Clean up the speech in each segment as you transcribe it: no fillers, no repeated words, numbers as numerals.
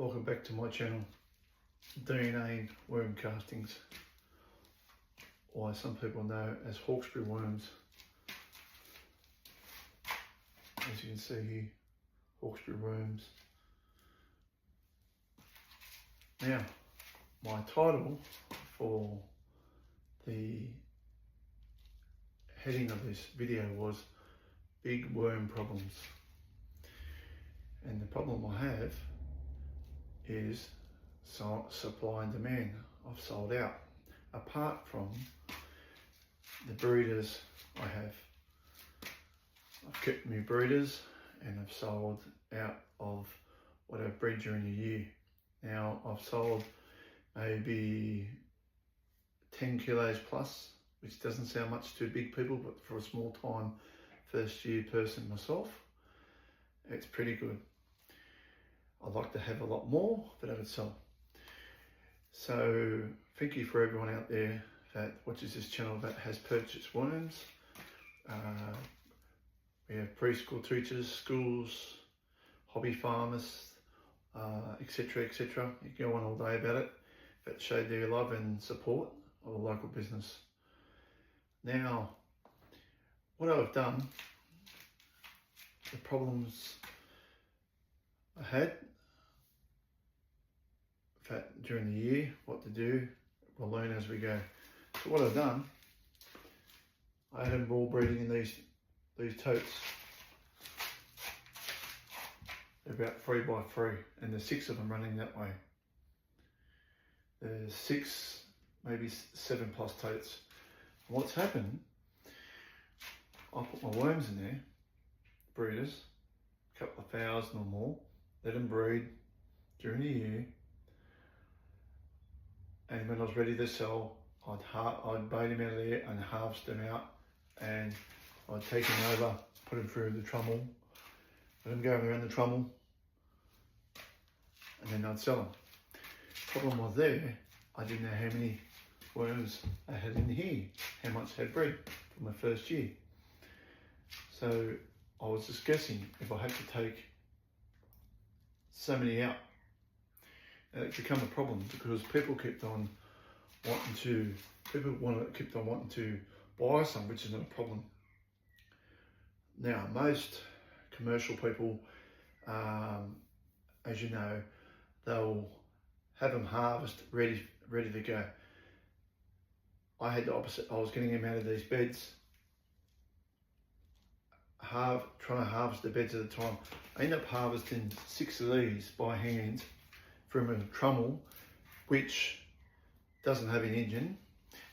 Welcome back to my channel, DNA Worm Castings, or as some people know as Hawkesbury worms. As you can see here, Hawkesbury worms. Now, my title for the heading of this video was Big Worm Problems. And the problem I have is supply and demand. I've sold out. Apart from the breeders I have. I've kept my breeders and I've sold out of what I've bred during the year. Now I've sold maybe 10 kilos plus, which doesn't sound much to big people, but for a small time first year person myself, it's pretty good. I'd like to have a lot more that I would sell. So thank you for everyone out there that watches this channel that has purchased worms. We have preschool teachers, schools, hobby farmers, etc, etc. You can go on all day about it, that show their love and support of a local business. Now, what I've done, the problems I had that during the year, what to do, we'll learn as we go. So what I've done, I had them all breeding in these totes. They're about 3x3, and there's 6 of them running that way. There's 6, maybe 7 plus totes. And what's happened, I put my worms in there, breeders, a couple of thousand or more, let them breed during the year, and when I was ready to sell, I'd bait them out of there and harvest them out, and I'd take them over, put them through the trommel, let them go around the trommel, and then I'd sell them. Problem was there, I didn't know how many worms I had in here, how much I had bred for my first year. So I was just guessing if I had to take so many out. And it became a problem because people kept on wanting to buy some, which is not a problem. Now, most commercial people, as you know, they'll have them harvest ready to go. I had the opposite. I was getting them out of these beds, trying to harvest the beds at a time. I ended up harvesting 6 of these by hand from a trommel, which doesn't have an engine,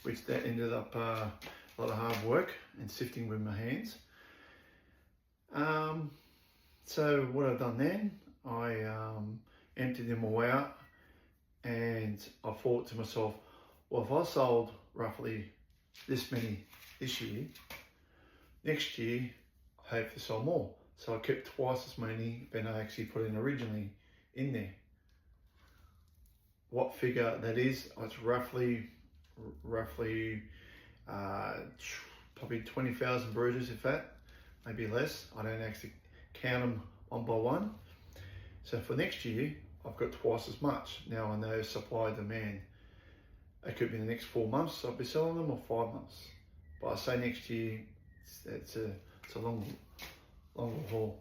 which that ended up a lot of hard work and sifting with my hands. So what I've done then, I emptied them all out, and I thought to myself, well, if I sold roughly this many this year, next year I hope to sell more. So I kept twice as many than I actually put in originally in there. What figure that is, it's roughly probably 20,000 brooders, if that, maybe less. I don't actually count them one by one. So for next year, I've got twice as much. Now I know supply demand. It could be the next 4 months I'll be selling them, or 5 months. But I say next year, it's a longer haul.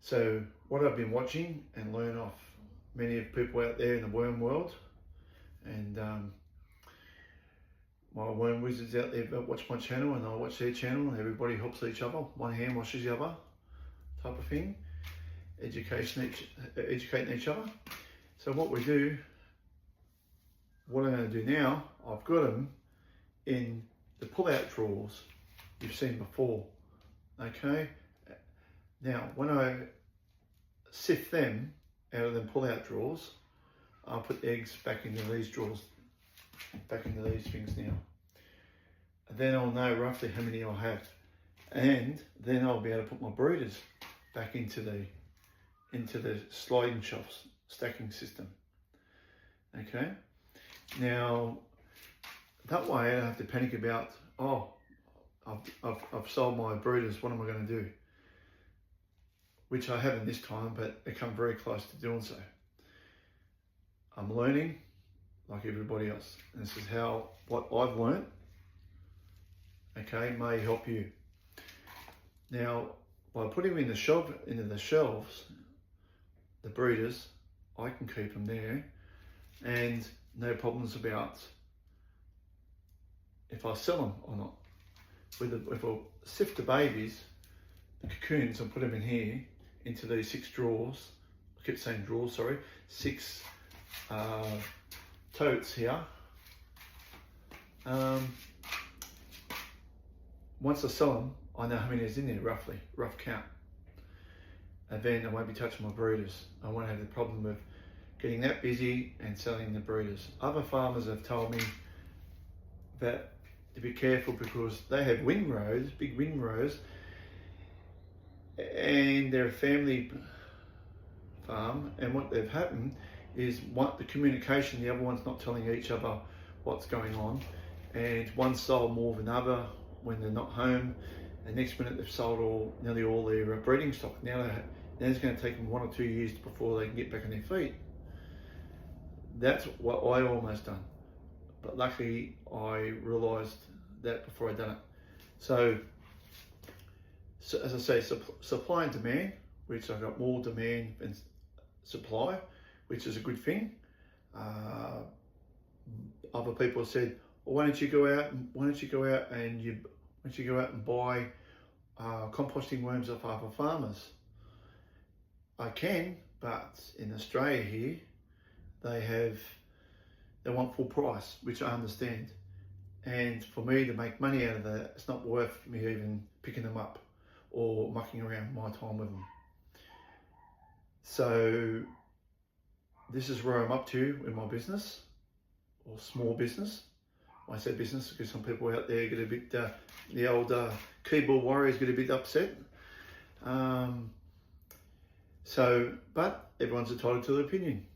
So what I've been watching and learn off many of people out there in the worm world, and my worm wizards out there that watch my channel, and I watch their channel, and everybody helps each other. One hand washes the other, type of thing. Educating each other. So what we do, what I'm going to do now, I've got them in the pull-out drawers you've seen before. Okay. Now, when I sift them out of them pull-out drawers, I'll put the eggs back into these drawers, back into these things now. And then I'll know roughly how many I'll have, and then I'll be able to put my breeders back into the sliding shelves stacking system. Okay. Now that way I don't have to panic about, oh, I've sold my breeders, what am I going to do? Which I haven't this time, but I come very close to doing so. I'm learning like everybody else. And this is how what I've learned, okay, may help you. Now, by putting them into the shelves, the breeders, I can keep them there, and no problems about if I sell them or not. If I sift the babies, the cocoons, and put them in here into these 6 drawers. I keep saying drawers, sorry. 6 totes here. Once I sell them, I know how many is in there roughly, rough count. And then I won't be touching my breeders. I won't have the problem of getting that busy and selling the breeders. Other farmers have told me that to be careful because they have windrows, big windrows, and they're a family farm, and what they've happened is the communication, the other one's not telling each other what's going on, and one sold more than another when they're not home, and next minute they've sold nearly all their breeding stock. Now it's going to take them 1 or 2 years before they can get back on their feet. That's what I almost done, but luckily I realised that before I done it. So as I say, supply and demand, which I've got more demand than supply, which is a good thing. Other people have said, well, why don't you go out and buy composting worms off other farmers? I can, but in Australia here, they want full price, which I understand. And for me to make money out of that, it's not worth me even picking them up or mucking around my time with them. So this is where I'm up to in my business, or small business. I say business because some people out there get a bit, the old keyboard warriors get a bit upset. But everyone's entitled to their opinion.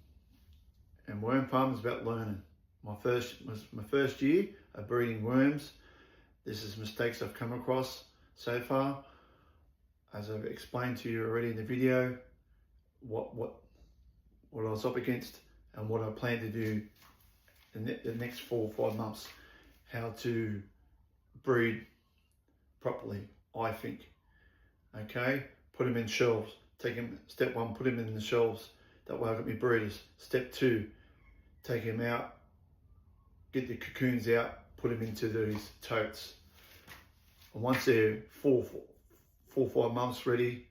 And worm farming is about learning. My first year of breeding worms. This is mistakes I've come across so far. As I've explained to you already in the video, what I was up against and what I plan to do in the next 4 or 5 months. How to breed properly, I think. Okay, put them in shelves. Step 1, put them in the shelves. That way I've got my breeders. Step 2, take them out, get the cocoons out, put them into these totes. And once they're 4 or 5 months ready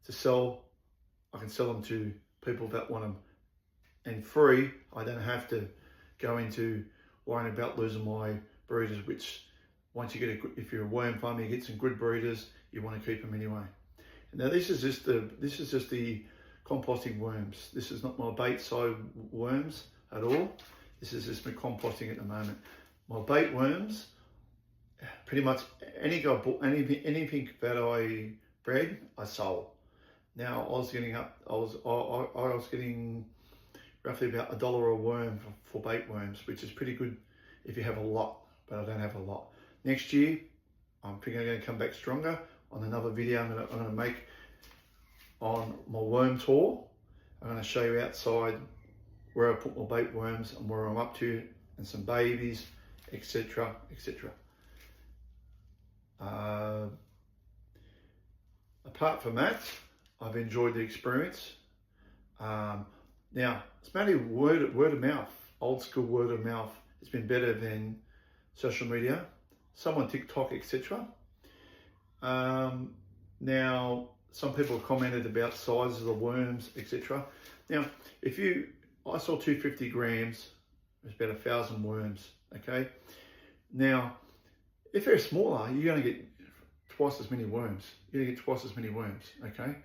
to sell, I can sell them to people that want them. And free, I don't have to go into worrying about losing my breeders, which once you get if you're a worm farmer, you get some good breeders, you want to keep them anyway. Now this is just the composting worms. This is not my bait side worms at all. This is just my composting at the moment. My bait worms, pretty much anything that I bred, I sold. Now I was getting roughly about $1 a worm for bait worms, which is pretty good if you have a lot, but I don't have a lot. Next year, I think I'm going to come back stronger on another video I'm going to make on my worm tour. I'm going to show you outside where I put my bait worms and where I'm up to, and some babies, etc, etc. Apart from that, I've enjoyed the experience. Now, it's mainly word of mouth, old school word of mouth. It's been better than social media, some on TikTok, etc. Now, some people have commented about sizes of worms, etc. Now, I saw 250 grams, it's about 1,000 worms, okay? Now, if they're smaller, you're going to get twice as many worms. You're going to get twice as many worms, okay?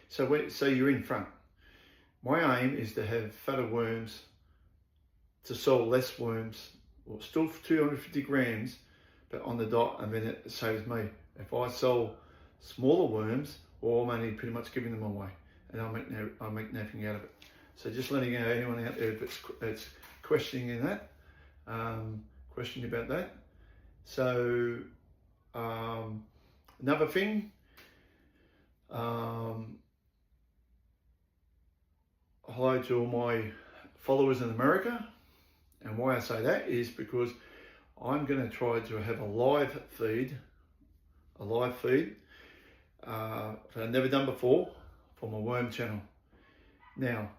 So you're in front. My aim is to have fatter worms, to sell less worms, or still 250 grams, but on the dot, and then it saves me. If I sell smaller worms, well, I'm only pretty much giving them away, and I'll make nothing out of it. So just letting anyone out there if it's questioning that, questioning about that. So another thing, hello to all my followers in America. And why I say that is because I'm going to try to have a live feed that I've never done before for my worm channel. Now,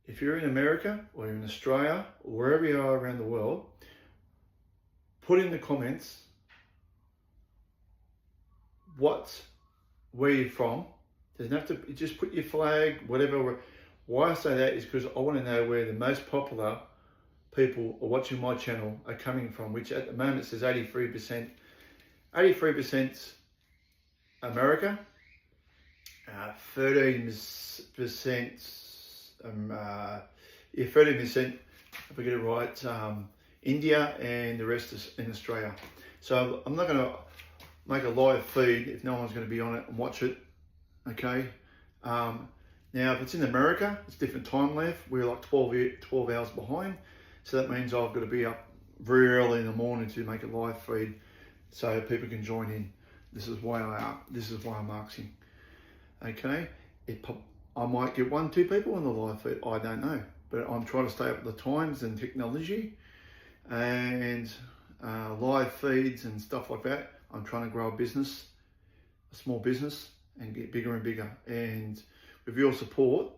if you're in America or you're in Australia or wherever you are around the world, put in the comments where you're from. Doesn't have to, just put your flag, whatever. Why I say that is because I want to know where the most popular people are watching my channel are coming from, which at the moment says 83%. 83% America, 13%, 13%, if I get it right, India, and the rest is in Australia. So I'm not going to make a live feed if no one's going to be on it and watch it, okay? Now, if it's in America, it's different time left. We're like 12 hours behind. So that means I've got to be up very early in the morning to make a live feed so people can join in. This is why I'm asking. Okay, I might get 1-2 people in the live feed. I don't know, but I'm trying to stay up with the times and technology and live feeds and stuff like that. I'm trying to grow a small business, and get bigger and bigger. And with your support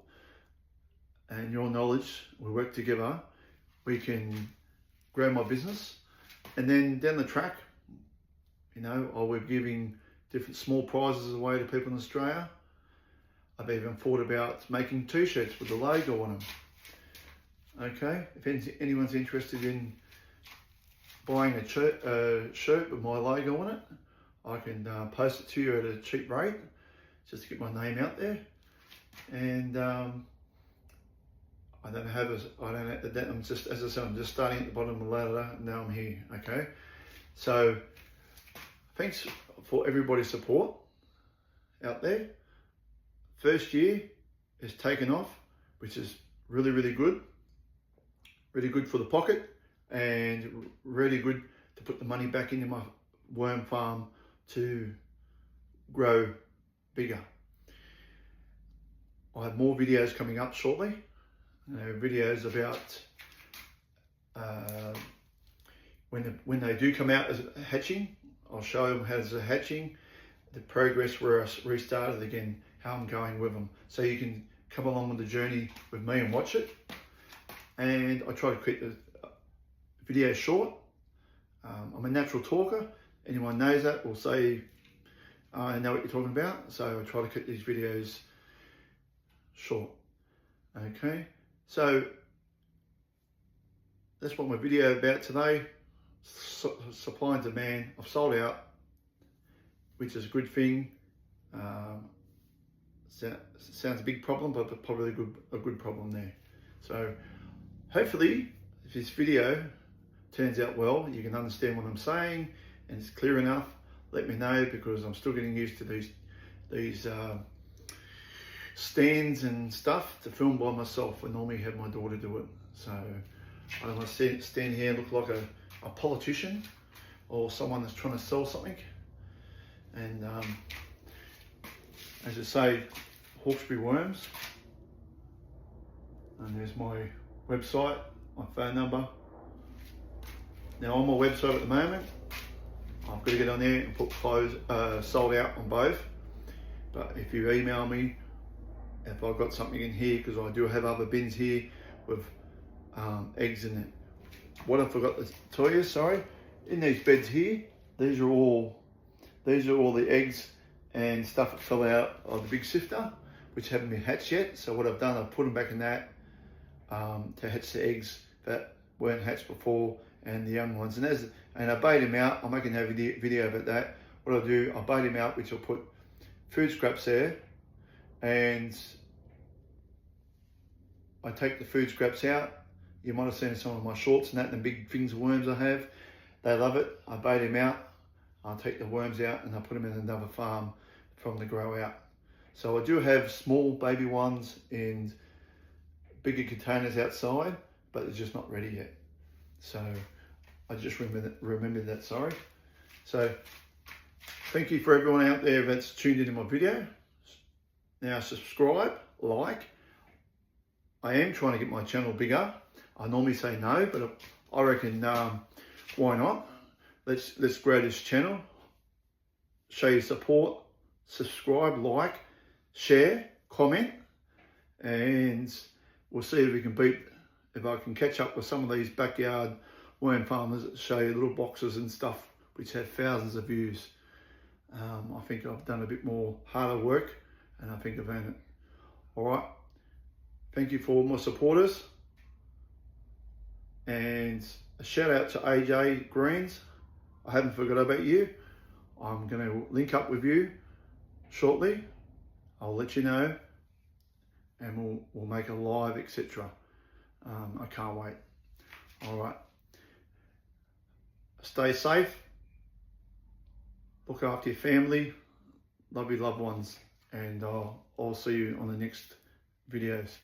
and your knowledge, we work together. We can grow my business, and then down the track, you know, I will be giving different small prizes away to people in Australia. I've even thought about making t-shirts with the logo on them. Okay, if anyone's interested in buying a shirt with my logo on it, I can post it to you at a cheap rate, just to get my name out there. And I'm just, as I said, I'm just starting at the bottom of the ladder. Now I'm here, okay? So thanks for everybody's support out there. First year is taken off, which is really, really good. Really good for the pocket, and really good to put the money back into my worm farm to grow bigger. I have more videos coming up shortly. Videos about when they do come out as hatching. I'll show them how it's hatching, the progress where I restarted again, how I'm going with them, so you can come along on the journey with me and watch it. And I try to keep the video short. I'm a natural talker. Anyone knows that will say, I know what you're talking about. So I try to keep these videos short. Okay, so that's what my video about today. Supply and demand. I've sold out, which is a good thing. Sounds a big problem, but probably a good problem there. So hopefully, if this video turns out well, you can understand what I'm saying and it's clear enough. Let me know, because I'm still getting used to these stands and stuff to film by myself. I normally have my daughter do it. So I don't want to stand here and look like a politician or someone that's trying to sell something. And as I say, Hawkesbury Worms. And there's my website, my phone number. Now on my website at the moment, I've got to get on there and put sold out on both. But if you email me, if I've got something in here, because I do have other bins here with eggs in it. What I forgot to tell you, sorry, in these beds here, these are all the eggs and stuff that fell out of the big sifter, which haven't been hatched yet. So what I've done, I've put them back in that to hatch the eggs that weren't hatched before, and the young ones. And I bait them out. I'm making a video about that. What I'll do, I'll bait them out, which I'll put food scraps there, and I take the food scraps out. You might have seen some of my shorts and that, and the big things of worms I have. They love it. I bait them out. I'll take the worms out and I'll put them in another farm from the grow out. So I do have small baby ones in bigger containers outside, but they're just not ready yet. So I just remembered that, sorry. So thank you for everyone out there that's tuned into my video. Now subscribe, like. I am trying to get my channel bigger. I normally say no, but I reckon why not? Let's grow this channel. Show your support, subscribe, like, share, comment, and we'll see if we can if I can catch up with some of these backyard worm farmers that show you little boxes and stuff which have thousands of views. I think I've done a bit more harder work, and I think I've earned it. All right. Thank you for all my supporters. And a shout out to AJ Greens. I haven't forgot about you. I'm going to link up with you shortly. I'll let you know, and we'll make a live, etc. I can't wait. All right. Stay safe. Look after your family. Love your loved ones. And I'll see you on the next videos.